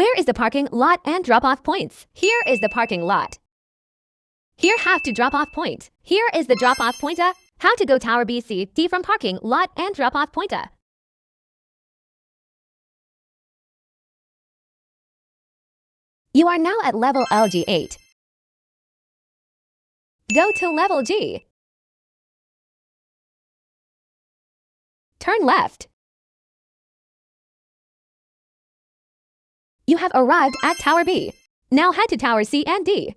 Where is the parking lot and drop-off points? Here is the parking lot. Here have to drop-off point. Here is the drop-off point. How to go Tower B, C, D from parking lot and drop-off point. You are now at level LG8. Go to level G. Turn left. You have arrived at Tower B. Now head to Tower C and D.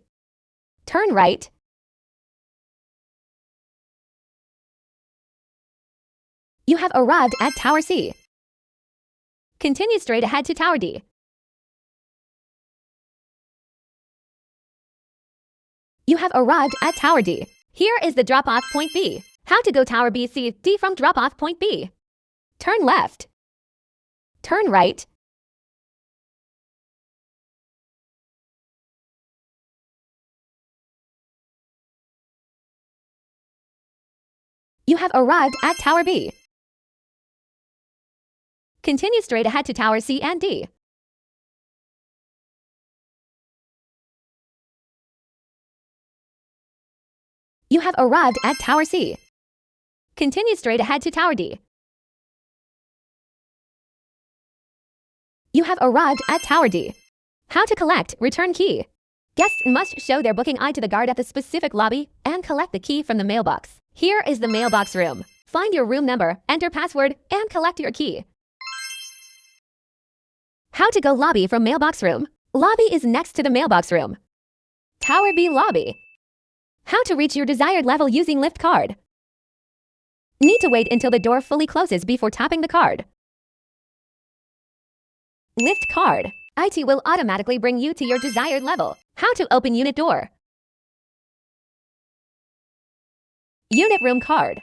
Turn right. You have arrived at Tower C. Continue straight ahead to Tower D. You have arrived at Tower D. Here is the drop-off point B. How to go Tower B, C, D from drop-off point B. Turn left. Turn right. You have arrived at Tower B. Continue straight ahead to Tower C and D. You have arrived at Tower C. Continue straight ahead to Tower D. You have arrived at Tower D. How to collect return key. Guests must show their booking ID to the guard at the specific lobby and collect the key from the mailbox. Here is the mailbox room. Find your room number, enter password, and collect your key. How to go lobby from mailbox room. Lobby is next to the mailbox room. Tower B lobby. How to reach your desired level using lift card. Need to wait until the door fully closes before tapping the card. Lift card. IT will automatically bring you to your desired level. How to open unit door. Unit room card.